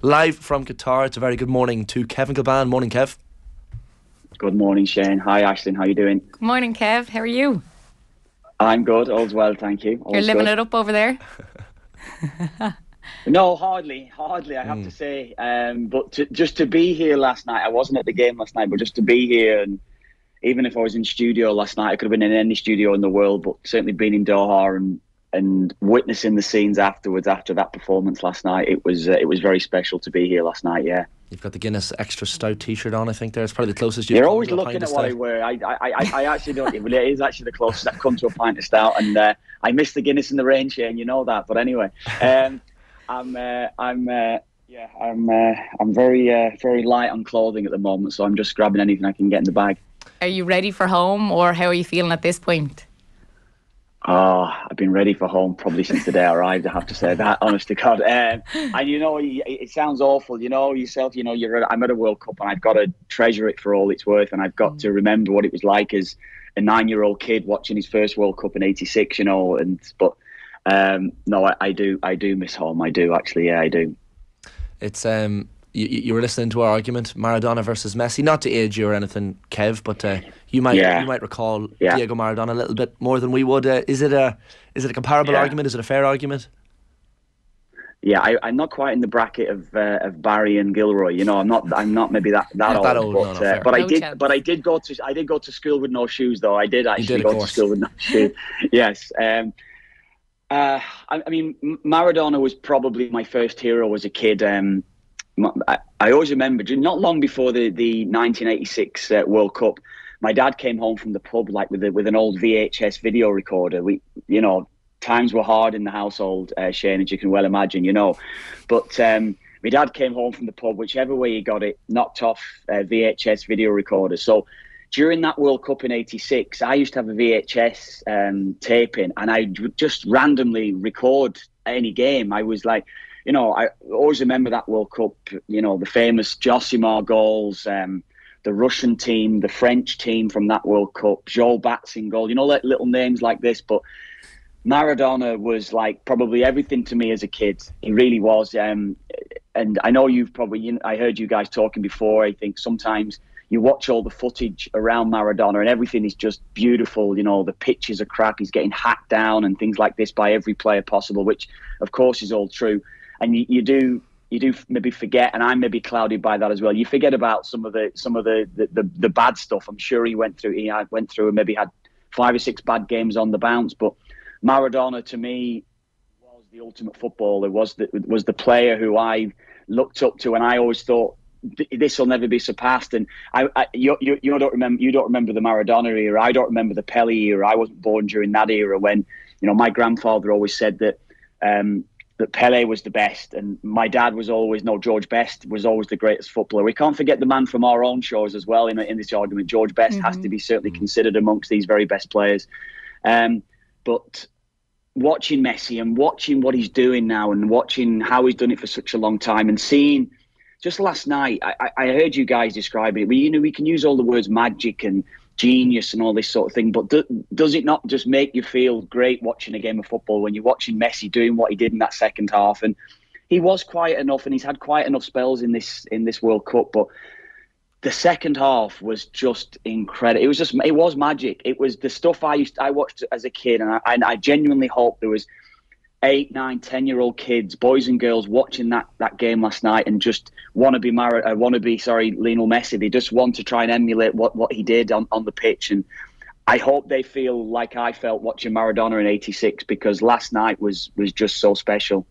live from Qatar. It's a very good morning to Kevin Kilbane. Morning, Kev. Good morning, Shane. Hi, Aisling. How you doing? Good morning, Kev. How are you? I'm good. All's well, thank you. You're living it up over there? No, hardly, I have to say. But just to be here last night, I wasn't at the game last night, but just to be here, and even if I was in studio last night, I could have been in any studio in the world, but certainly being in Doha and witnessing the scenes afterwards, after that performance last night, it was very special to be here last night, yeah. You've got the Guinness Extra Stout t-shirt on, I think. There, it's probably the closest you've You're come always to a looking pint at of what I stout. wear. I actually don't. It is actually the closest I've come to a pint of stout, and I missed the Guinness in the rain, Shane. You know that. But anyway, I'm very light on clothing at the moment, so I'm just grabbing anything I can get in the bag. Are you ready for home, or how are you feeling at this point? Oh, I've been ready for home probably since the day I arrived, I have to say that, honest to God. And it sounds awful, yourself, I'm at a World Cup and I've got to treasure it for all it's worth, and I've got to remember what it was like as a 9-year-old kid watching his first World Cup in '86, no, I do miss home. I do, actually, yeah, I do. It's you were listening to our argument, Maradona versus Messi. Not to age you or anything, Kev, but you might recall Diego Maradona a little bit more than we would. Is it a comparable argument? Is it a fair argument? Yeah, I'm not quite in the bracket of Barry and Gilroy. I'm not maybe that old. But I did go to school with no shoes, though. I did actually go to school with no shoes. Yes. I mean, Maradona was probably my first hero as a kid. I always remember, not long before the 1986 World Cup, my dad came home from the pub with an old VHS video recorder. Times were hard in the household, Shane, as you can well imagine, But my dad came home from the pub, whichever way he got it, knocked off VHS video recorder. So during that World Cup in '86, I used to have a VHS taping, and I would just randomly record any game. I was like, I always remember that World Cup, the famous Josimar goals, the Russian team, the French team from that World Cup, Joe Bats in goal, little names like this. But Maradona was like probably everything to me as a kid. He really was. And I know I heard you guys talking before. I think sometimes you watch all the footage around Maradona and everything is just beautiful. The pitches are crap. He's getting hacked down and things like this by every player possible, which of course is all true. And you do maybe forget, and I'm maybe clouded by that as well. You forget about some of the bad stuff. I'm sure he went through and maybe had 5 or 6 bad games on the bounce. But Maradona, to me, was the ultimate footballer. Was the player who I looked up to, and I always thought this will never be surpassed. And you don't remember the Maradona era. I don't remember the Pele era. I wasn't born during that era when my grandfather always said that Pele was the best, and my dad was always, George Best was always the greatest footballer. We can't forget the man from our own shores as well in this argument. George Best has to be certainly considered amongst these very best players. But watching Messi and watching what he's doing now and watching how he's done it for such a long time and seeing, just last night, I heard you guys describing it. We can use all the words magic and genius and all this sort of thing, but does it not just make you feel great watching a game of football when you're watching Messi doing what he did in that second half? And he was quiet enough, and he's had quiet enough spells in this World Cup, but the second half was just incredible. It was magic. It was the stuff I watched as a kid, and I genuinely hope there was 8, 9, 10-year-old kids, boys and girls, watching that game last night and just want to be Lionel Messi. They just want to try and emulate what he did on the pitch. And I hope they feel like I felt watching Maradona in '86, because last night was just so special.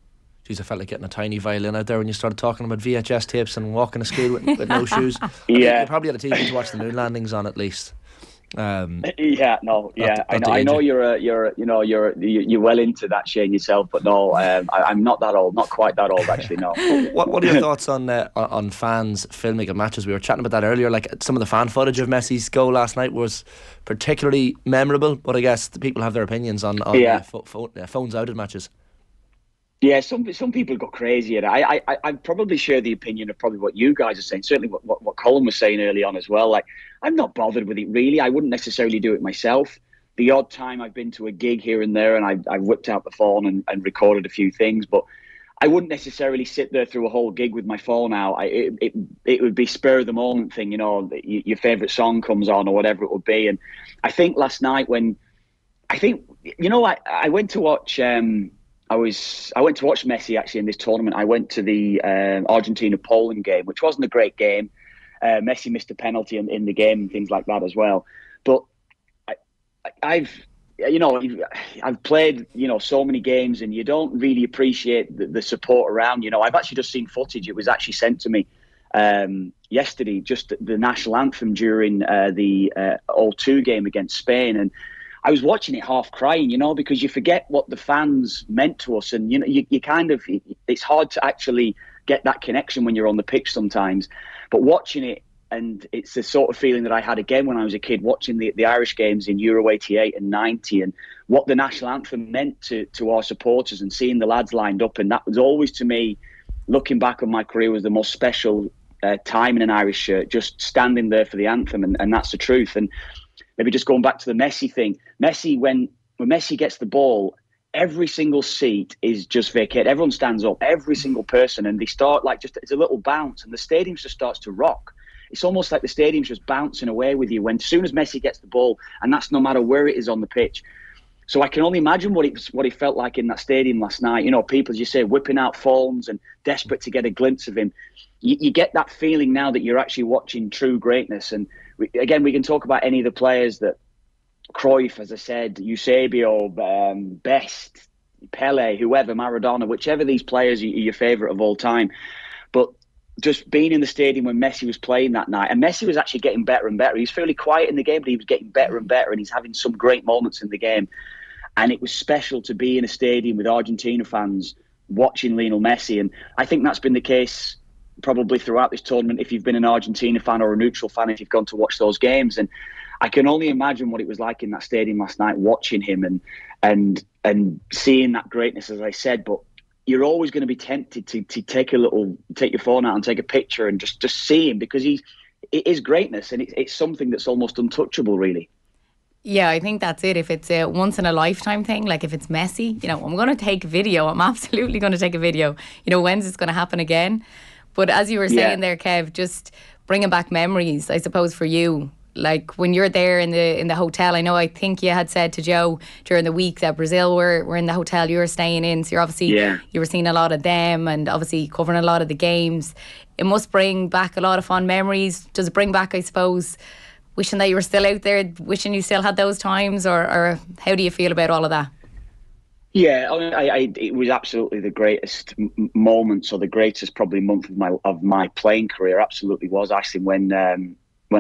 Jeez, I felt like getting a tiny violin out there when you started talking about VHS tapes and walking to school with no shoes. Yeah, you probably had a TV to watch the moon landings on at least. I know you're well into that, Shane, yourself, but no, I'm not that old, not quite that old actually. No. What are your thoughts on fans filming at matches? We were chatting about that earlier. Like, some of the fan footage of Messi's goal last night was particularly memorable, but I guess the people have their opinions on phones out at matches. Yeah, some people go crazy at it. I probably share the opinion of probably what you guys are saying. Certainly what Colin was saying early on as well. Like, I'm not bothered with it really. I wouldn't necessarily do it myself. The odd time I've been to a gig here and there, and I've whipped out the phone and recorded a few things. But I wouldn't necessarily sit there through a whole gig with my phone out. It would be spur of the moment thing, your favourite song comes on or whatever it would be. And I think last night I went to watch. I went to watch Messi actually in this tournament. I went to the Argentina-Poland game, which wasn't a great game. Messi missed a penalty in the game and things like that as well. But I've played, so many games, and you don't really appreciate the support around. I've actually just seen footage. It was actually sent to me yesterday, just the national anthem during the O2 game against Spain. And I was watching it half crying, because you forget what the fans meant to us. And, you kind of, it's hard to actually get that connection when you're on the pitch sometimes. But watching it, and it's the sort of feeling that I had again when I was a kid, watching the Irish games in Euro 88 and 90, and what the national anthem meant to our supporters, and seeing the lads lined up. And that was always, to me, looking back on my career, was the most special time in an Irish shirt, just standing there for the anthem. And that's the truth. And maybe just going back to the Messi thing, Messi, when Messi gets the ball, every single seat is just vacated. Everyone stands up, every single person, and they start it's a little bounce, and the stadium just starts to rock. It's almost like the stadium's just bouncing away with you as soon as Messi gets the ball, and that's no matter where it is on the pitch. So I can only imagine what it felt like in that stadium last night. People, as you say, whipping out phones and desperate to get a glimpse of him. You get that feeling now that you're actually watching true greatness. And we can talk about any of the players that Cruyff, as I said, Eusebio, Best, Pele, whoever, Maradona, whichever these players are your favourite of all time. But just being in the stadium when Messi was playing that night, and Messi was actually getting better and better. He was fairly quiet in the game, but he was getting better and better, and he's having some great moments in the game. And it was special to be in a stadium with Argentina fans watching Lionel Messi. And I think that's been the case probably throughout this tournament, if you've been an Argentina fan or a neutral fan, if you've gone to watch those games. And I can only imagine what it was like in that stadium last night, watching him and seeing that greatness, as I said. But you're always going to be tempted to take your phone out and take a picture and just see him, because it is greatness, and it's something that's almost untouchable, really. Yeah, I think that's it. If it's a once in a lifetime thing, like if it's Messi, I'm going to take a video. I'm absolutely going to take a video. When's it's going to happen again? But as you were saying there, Kev, just bringing back memories, I suppose, for you. Like when you're there in the hotel, I think you had said to Joe during the week that Brazil were in the hotel you were staying in. So you're obviously, you were seeing a lot of them and obviously covering a lot of the games. It must bring back a lot of fond memories. Does it bring back, I suppose, wishing that you were still out there, wishing you still had those times, or how do you feel about all of that? Yeah, it was absolutely the greatest moments, or the greatest probably month of my playing career. Absolutely was, actually, when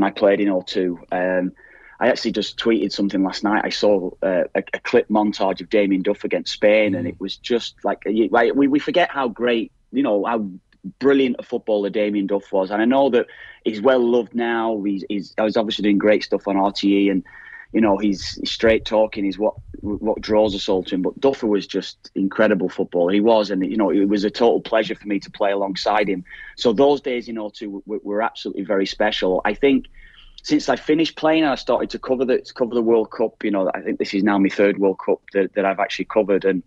I played in O2. I actually just tweeted something last night. I saw a clip montage of Damien Duff against Spain, and it was just like we forget how great, how brilliant a footballer Damien Duff was. And I know that he's well loved now. He's obviously doing great stuff on RTE, and he's straight talking is what draws us all to him. But Duffer was just incredible footballer. He was, and it was a total pleasure for me to play alongside him. So those days in O2 were absolutely very special. I think since I finished playing, I started to cover the World Cup. I think this is now my third World Cup that I've actually covered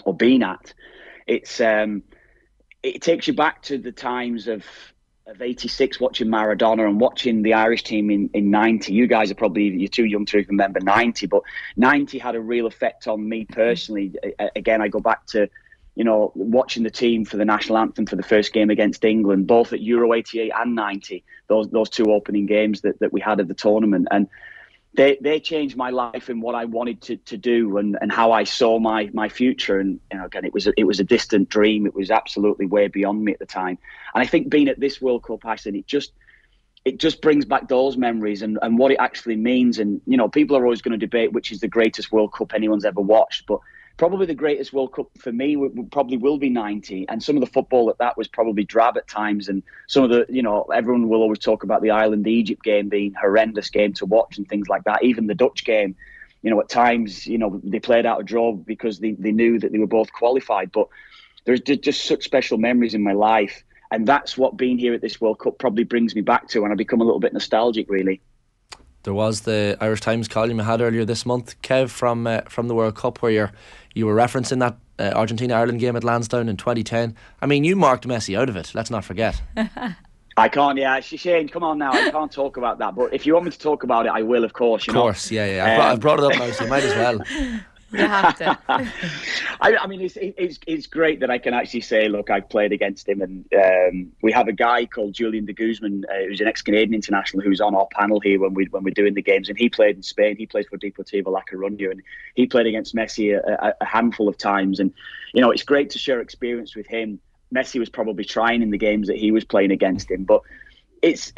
or been at. It takes you back to the times of 86, watching Maradona and watching the Irish team in 90. You guys you're too young to remember 90, but 90 had a real effect on me personally. Again, I go back to, watching the team for the national anthem for the first game against England, both at Euro 88 and 90, those two opening games that we had at the tournament. And they changed my life and what I wanted to do and how I saw my future. And again, it was a distant dream. It was absolutely way beyond me at the time. And I think being at this World Cup, Ashton, it just brings back those memories and what it actually means. And people are always going to debate which is the greatest World Cup anyone's ever watched, but probably the greatest World Cup for me probably will be 90. And some of the football that was probably drab at times. And some of the, everyone will always talk about the Ireland-Egypt game being a horrendous game to watch and things like that. Even the Dutch game, at times, they played out a draw because they knew that they were both qualified. But there's just such special memories in my life. And that's what being here at this World Cup probably brings me back to. And I become a little bit nostalgic, really. There was the Irish Times column you had earlier this month, Kev, from the World Cup, where you were referencing Argentina-Ireland game at Lansdowne in 2010. I mean, you marked Messi out of it, let's not forget. I can't, Shane, come on now, I can't talk about that. But if you want me to talk about it, I will, of course. Of course, yeah. I've brought it up now, so you might as well. You have to. I mean, it's great that I can actually say, look, I've played against him, and we have a guy called Julian de Guzman, who's an ex-Canadian international, who's on our panel here when we're doing the games, and he played in Spain. He plays for Deportivo La Coruña, and he played against Messi a handful of times. And it's great to share experience with him. Messi was probably trying in the games that he was playing against him, but it's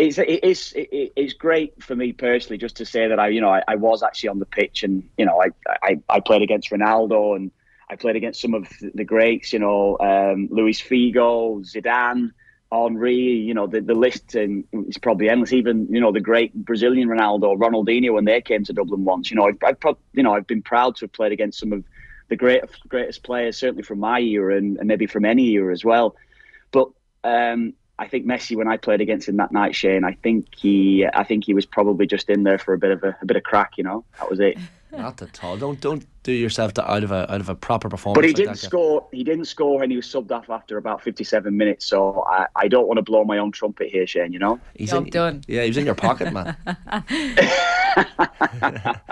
great for me personally just to say that I was actually on the pitch, and I played against Ronaldo, and I played against some of the greats, Luis Figo, Zidane, Henry, the list is probably endless. Even the great Brazilian Ronaldo, Ronaldinho, when they came to Dublin once. I've been proud to have played against some of the greatest players, certainly from my era and maybe from any era as well. But I think Messi, when I played against him that night, Shane, I think he was probably just in there for a bit of crack. That was it. Not at all. Don't do yourself out of a proper performance. But he didn't score. He didn't score, and he was subbed off after about 57 minutes. So I don't want to blow my own trumpet here, Shane. Done. Yeah, he was in your pocket, man.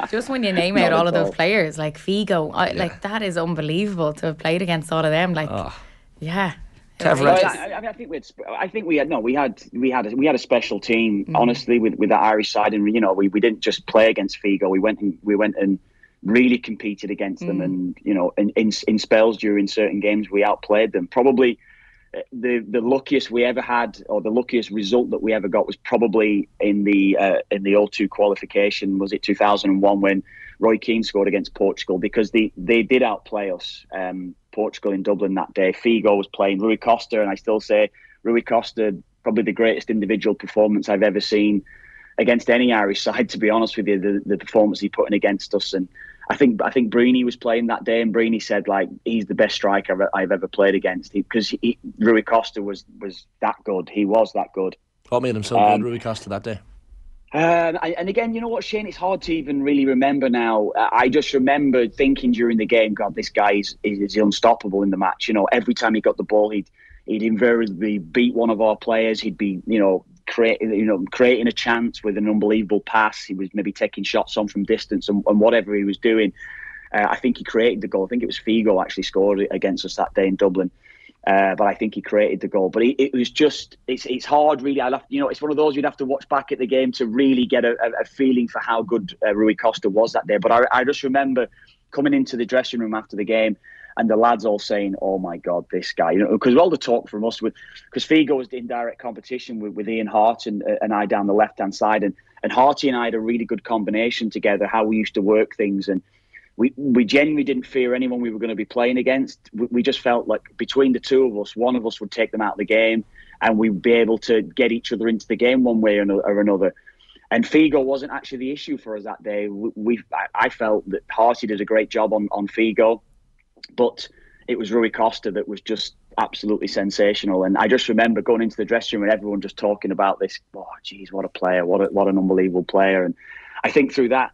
Just when you name out all of those players, like Figo, that is unbelievable to have played against all of them. Yeah. I think we had a special team, honestly, with that Irish side, and we didn't just play against Figo. We went and really competed against them, and in spells during certain games we outplayed them. Probably the luckiest we ever had, or the luckiest result that we ever got, was probably in the O2 qualification. Was it 2001 when Roy Keane scored against Portugal, because they did outplay us. Portugal in Dublin that day. Figo was playing, Rui Costa, and I still say Rui Costa, probably the greatest individual performance I've ever seen against any Irish side, to be honest with you, the performance he put in against us. And I think Brini was playing that day, and Brini said he's the best striker I've ever played against, because Rui Costa was that good. He was that good. What made him so good, Rui Costa, that day? And again, you know what, Shane, it's hard to even really remember now. I just remember thinking during the game, God, this guy is unstoppable in the match. Every time he got the ball, he'd invariably beat one of our players. He'd be, creating a chance with an unbelievable pass. He was maybe taking shots on from distance, and whatever he was doing. I think he created the goal. I think it was Figo actually scored against us that day in Dublin. But I think he created the goal. But it was just, it's hard really. It's one of those you'd have to watch back at the game to really get a feeling for how good Rui Costa was that day. But I just remember coming into the dressing room after the game, and the lads all saying, "Oh my God, this guy!" Because all the talk from us, because Figo was in direct competition with Ian Hart and I down the left hand side, and Harty and I had a really good combination together. How we used to work things, and we genuinely didn't fear anyone we were going to be playing against. We just felt like between the two of us, one of us would take them out of the game, and we'd be able to get each other into the game one way or another. And Figo wasn't actually the issue for us that day. I felt that Harty did a great job on Figo, but it was Rui Costa that was just absolutely sensational. And I just remember going into the dressing room and everyone just talking about this. Oh, geez, what a player! What an unbelievable player! And I think through that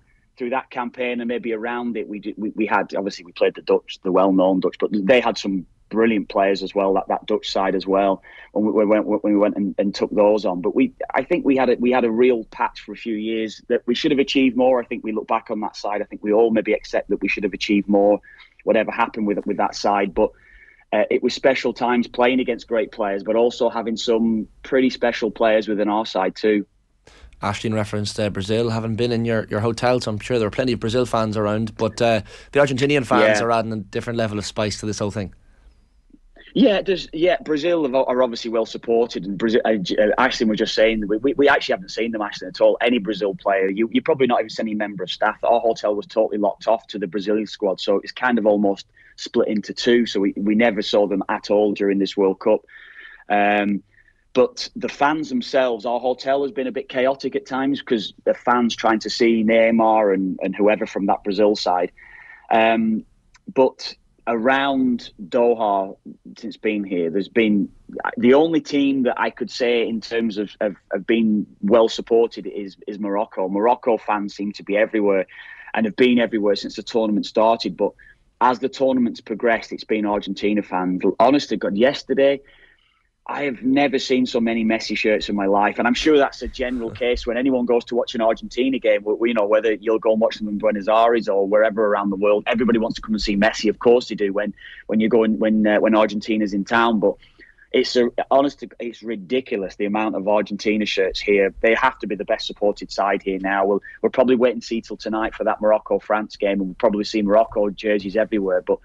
campaign and maybe around it, we had, obviously we played the Dutch, the well-known Dutch, but they had some brilliant players as well, that Dutch side as well, when we went and took those on. But I think we had a real patch for a few years that we should have achieved more. I think we look back on that side, I think we all maybe accept that we should have achieved more, whatever happened with that side. But it was special times playing against great players, but also having some pretty special players within our side too. Aisling referenced Brazil having been in your hotel, so I'm sure there are plenty of Brazil fans around, but the Argentinian fans are adding a different level of spice to this whole thing. Brazil are obviously well supported, and Brazil, Aisling was just saying that we actually haven't seen them, Aisling, at all. Any Brazil player, you're probably not even seen any member of staff. Our hotel was totally locked off to the Brazilian squad, so it's kind of almost split into two. So we never saw them at all during this World Cup. But the fans themselves, our hotel has been a bit chaotic at times because the fans trying to see Neymar and whoever from that Brazil side. But around Doha, since being here, there's been the only team that I could say in terms of being well supported is Morocco. Morocco fans seem to be everywhere and have been everywhere since the tournament started. But as the tournament's progressed, it's been Argentina fans. Honest to God, yesterday, I have never seen so many Messi shirts in my life. And I'm sure that's a general case when anyone goes to watch an Argentina game. We know whether you'll go and watch them in Buenos Aires or wherever around the world. Everybody wants to come and see Messi. Of course they do when you go in, when Argentina's in town. But it's ridiculous the amount of Argentina shirts here. They have to be the best supported side here now. We'll probably wait and see till tonight for that Morocco-France game, and we'll probably see Morocco jerseys everywhere. But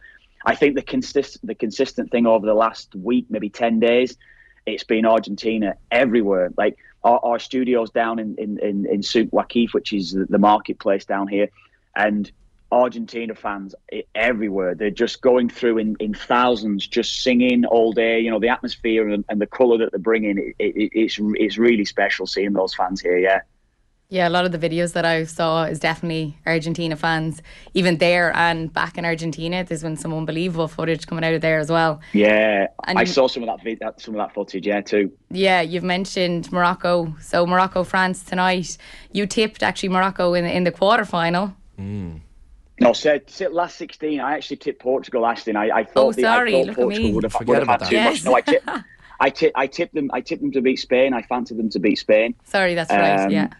I think the consistent thing over the last week, maybe 10 days, it's been Argentina everywhere. Like our studios down in Souk Waqif, which is the marketplace down here, and Argentina fans everywhere. They're just going through in thousands, just singing all day. You know, the atmosphere and the colour that they're bringing, it's really special seeing those fans here, yeah. Yeah, a lot of the videos that I saw is definitely Argentina fans, even there and back in Argentina. There's been some unbelievable footage coming out of there as well. Yeah, and I saw some of that footage, yeah, too. Yeah, you've mentioned Morocco. So Morocco-France tonight. You tipped actually Morocco in the quarterfinal. No, last 16. I actually tipped Portugal last night. I thought Portugal would have had too much. No, I tipped them to beat Spain. I fancied them to beat Spain. Sorry, that's right. Yeah.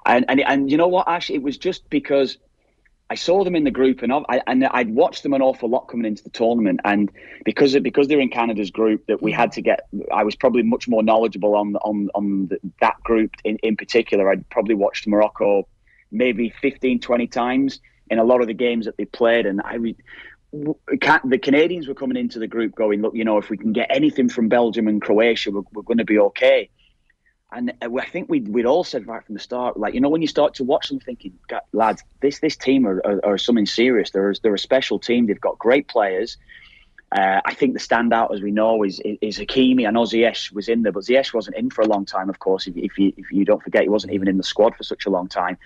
And you know what? Actually, it was just because I saw them in the group, and I'd watched them an awful lot coming into the tournament, and because they're in Canada's group, that we had to get. I was probably much more knowledgeable on that group in particular. I'd probably watched Morocco maybe 15, 20 times in a lot of the games that they played, and the Canadians were coming into the group going, look, you know, if we can get anything from Belgium and Croatia, we're going to be okay. And I think we'd all said right from the start, like, you know, when you start to watch them thinking, lads, this team are something serious. They're a special team. They've got great players. I think the standout, as we know, is Hakimi. I know Ziyech was in there, but Ziyech wasn't in for a long time, of course. If you don't forget, he wasn't even in the squad for such a long time.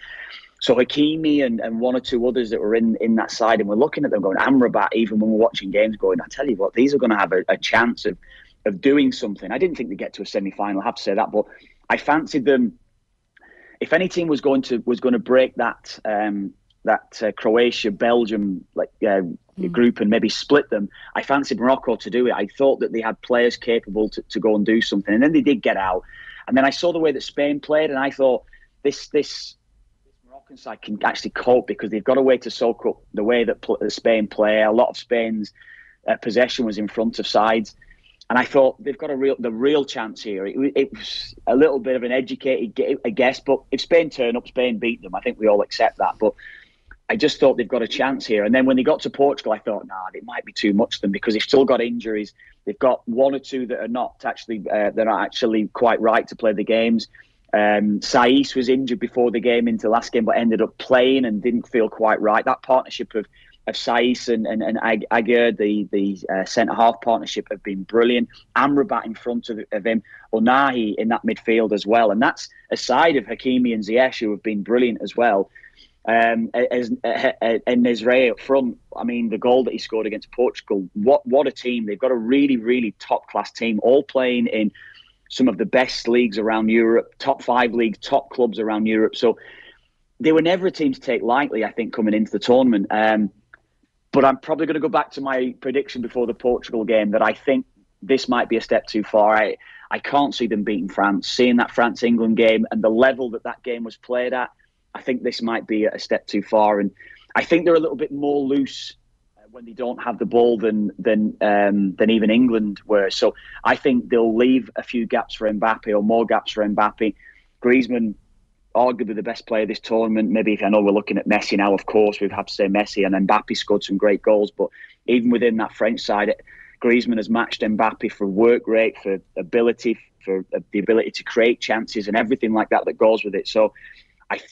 So Hakimi and one or two others that were in that side, and we're looking at them going, Amrabat, even when we're watching games, going, I tell you what, these are going to have a chance of doing something. I didn't think they'd get to a semi-final, I have to say that, but I fancied them. If any team was going to break that Croatia Belgium group and maybe split them, I fancied Morocco to do it. I thought that they had players capable to go and do something, and then they did get out. And then I saw the way that Spain played, and I thought this Moroccan side can actually cope because they've got a way to soak up the way that Spain play. A lot of Spain's possession was in front of sides. And I thought they've got the real chance here. It was a little bit of an educated guess, but if Spain turn up, Spain beat them. I think we all accept that. But I just thought they've got a chance here. And then when they got to Portugal, I thought, it might be too much for them because they've still got injuries. They've got one or two that are not actually quite right to play the games. Saiss was injured before the game into the last game, but ended up playing and didn't feel quite right. That partnership of Saiss and Aguerd, the centre-half partnership, have been brilliant. Amrabat in front of him, Onahi in that midfield as well. And that's a side of Hakimi and Ziyech who have been brilliant as well. And Nesri up front, I mean, the goal that he scored against Portugal, what a team. They've got a really, really top-class team, all playing in some of the best leagues around Europe, top 5 leagues, top clubs around Europe. So they were never a team to take lightly, I think, coming into the tournament. But I'm probably going to go back to my prediction before the Portugal game that I think this might be a step too far. I can't see them beating France. Seeing that France-England game and the level that game was played at, I think this might be a step too far. And I think they're a little bit more loose when they don't have the ball than even England were. So I think they'll leave a few gaps for Mbappe or more gaps for Mbappe. Griezmann, arguably the best player this tournament. Maybe I know we're looking at Messi now, of course, we'd have to say Messi, and Mbappe scored some great goals. But even within that French side, Griezmann has matched Mbappe for work rate, for ability, for the ability to create chances and everything like that goes with it. So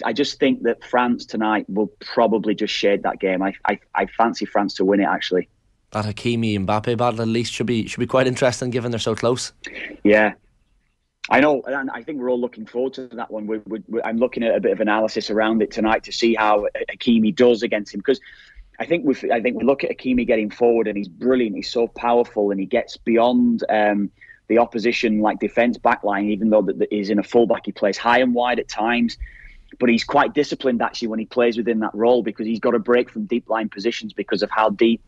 I just think that France tonight will probably just shade that game. I fancy France to win it, actually. That Hakimi Mbappe battle at least should be quite interesting given they're so close. Yeah. I know, and I think we're all looking forward to that one. I'm looking at a bit of analysis around it tonight to see how Hakimi does against him, because I think we look at Hakimi getting forward and he's brilliant. He's so powerful and he gets beyond the opposition like defence backline, even though that he's in a fullback. He plays high and wide at times. but he's quite disciplined actually when he plays within that role, because he's got to break from deep line positions because of how deep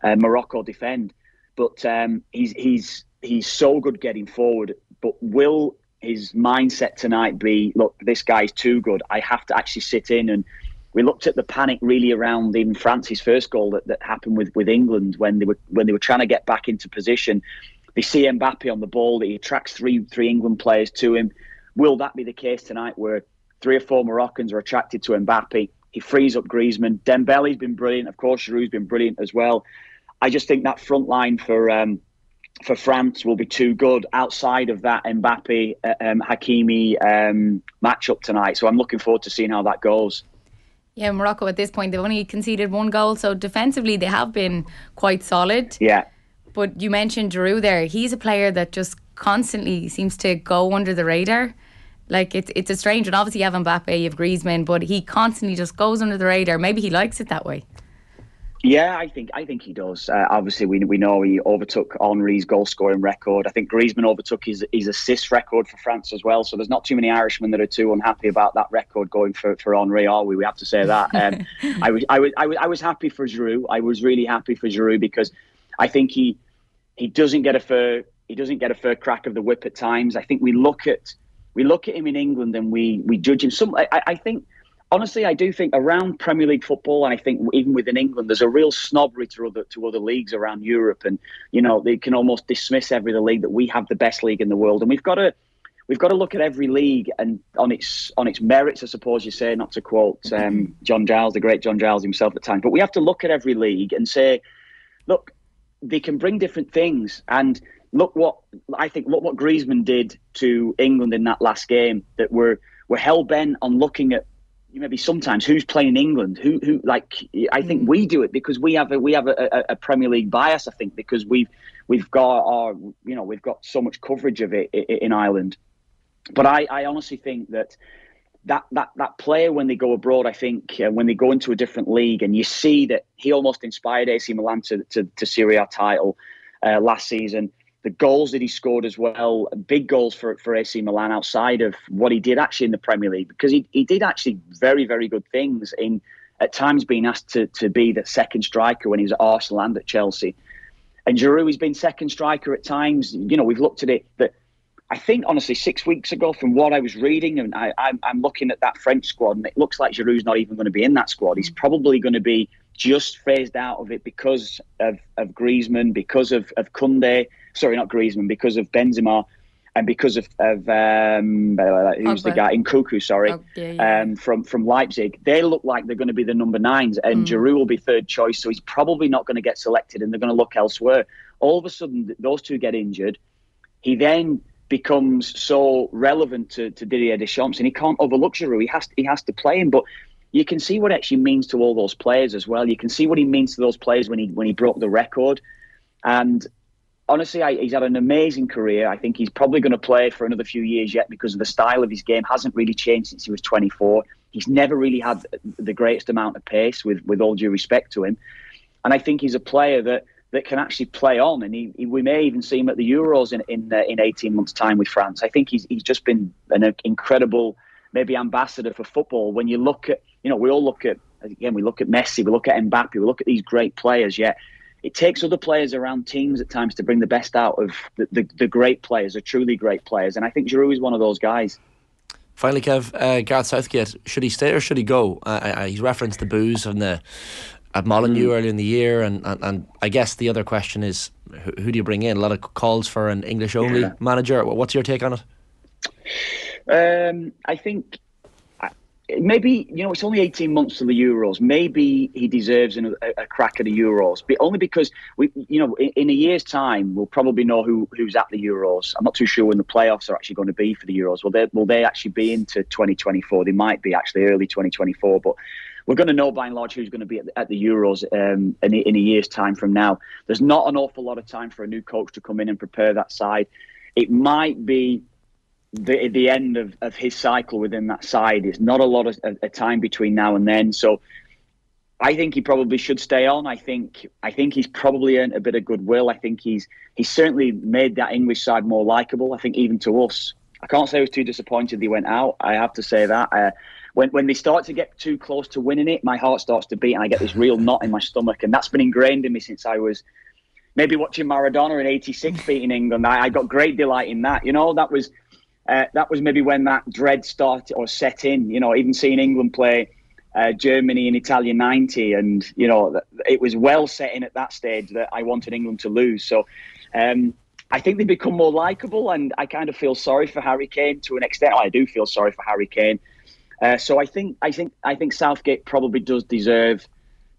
Morocco defend. But he's so good getting forward. But will his mindset tonight be, look, this guy's too good, I have to actually sit in? And we looked at the panic really around even France's first goal that happened with England when they were trying to get back into position. They see Mbappe on the ball, that he attracts three England players to him. Will that be the case tonight, where 3 or 4 Moroccans are attracted to Mbappe? He frees up Griezmann. Dembele's been brilliant. Of course, Giroud's been brilliant as well. I just think that front line for France will be too good outside of that Mbappe Hakimi matchup tonight. So I'm looking forward to seeing how that goes. Yeah, Morocco at this point, they've only conceded 1 goal, so defensively they have been quite solid. Yeah. But you mentioned Giroud there. He's a player that just constantly seems to go under the radar. Like, it's a strange one. Obviously you have Mbappe, you have Griezmann, but he constantly just goes under the radar. Maybe he likes it that way. Yeah, I think he does. Obviously, we know he overtook Henry's goal-scoring record. I think Griezmann overtook his assist record for France as well. So there's not too many Irishmen that are too unhappy about that record going for Henry, are we? We have to say that. I was happy for Giroud. I was really happy for Giroud, because I think he doesn't get a fair crack of the whip at times. I think we look at him in England and we judge him. I think. Honestly, I do think around Premier League football, and I think even within England, there's a real snobbery to other leagues around Europe, and they can almost dismiss every other league, that we have the best league in the world, and we've got to look at every league and on its merits, I suppose you say, not to quote John Giles, the great John Giles himself at times, but we have to look at every league and say, look, they can bring different things, and look what Griezmann did to England in that last game, that we're hell bent on looking at. Maybe sometimes who's playing in England, who I think we do it because we have a Premier League bias. I think because we've got so much coverage of it in Ireland. But I honestly think that player, when they go abroad, I think when they go into a different league, and you see that he almost inspired AC Milan to Serie A title last season. The goals that he scored as well, big goals for AC Milan outside of what he did actually in the Premier League, because he did actually very, very good things in at times being asked to be the second striker when he was at Arsenal and at Chelsea. And Giroud has been second striker at times. We've looked at it, that I think honestly 6 weeks ago, from what I was reading, and I'm looking at that French squad, and it looks like Giroud's not even going to be in that squad. He's probably going to be just phased out of it because of Griezmann, because of Koundé. Sorry, not Griezmann, because of Benzema, and because of who's the guy in Nkunku, sorry, from Leipzig. They look like they're going to be the number 9s, and Giroud will be third choice, so he's probably not going to get selected, and they're going to look elsewhere. All of a sudden, those two get injured. He then becomes so relevant to Didier Deschamps, and he can't overlook Giroud. He has to play him, but you can see what it actually means to all those players as well. You can see what he means to those players when he broke the record, and honestly, he's had an amazing career. I think he's probably going to play for another few years yet, because of the style of his game hasn't really changed since he was 24. He's never really had the greatest amount of pace, with all due respect to him. And I think he's a player that can actually play on, and we may even see him at the Euros in 18 months' time with France. I think he's just been an incredible, maybe ambassador for football. When you look at, we all look at, again, we look at Messi, we look at Mbappe, we look at these great players, yet it takes other players around teams at times to bring the best out of the great players, the truly great players. And I think Giroud is one of those guys. Finally, Kev, Gareth Southgate, should he stay or should he go? He's referenced the boos at Molineux earlier in the year, and I guess the other question is, who do you bring in? A lot of calls for an English-only manager. What's your take on it? I think maybe, it's only 18 months to the Euros. Maybe he deserves a crack at the Euros, but only because in a year's time we'll probably know who's at the Euros. I'm not too sure when the playoffs are actually going to be for the Euros. Will they actually be into 2024? They might be actually early 2024, but we're going to know by and large who's going to be at the Euros in a year's time from now. There's not an awful lot of time for a new coach to come in and prepare that side. It might be the end of his cycle within that side. It's not a lot of time between now and then. So I think he probably should stay on. I think he's probably earned a bit of goodwill. I think he's certainly made that English side more likeable. I think even to us, I can't say I was too disappointed they went out. I have to say that. When they start to get too close to winning it, my heart starts to beat and I get this real knot in my stomach. And that's been ingrained in me since I was maybe watching Maradona in '86 beating England. I got great delight in that. That was maybe when that dread started or set in. Even seeing England play Germany in Italia '90, and it was well set in at that stage that I wanted England to lose. So I think they become more likeable, and I kind of feel sorry for Harry Kane to an extent. I do feel sorry for Harry Kane. So I think Southgate probably does deserve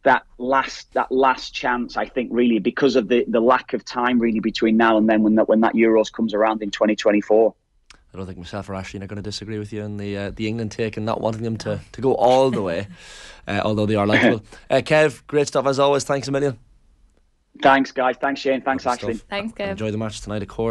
that last chance. I think really because of the lack of time really between now and then when that Euros comes around in 2024. I don't think myself or Ashley are going to disagree with you on the England take and not wanting them to go all the way, although they are likeable. Kev, great stuff as always. Thanks a million. Thanks, guys. Thanks, Shane. Thanks, Lovely Ashley. Stuff. Thanks, Kev. Enjoy the match tonight, of course.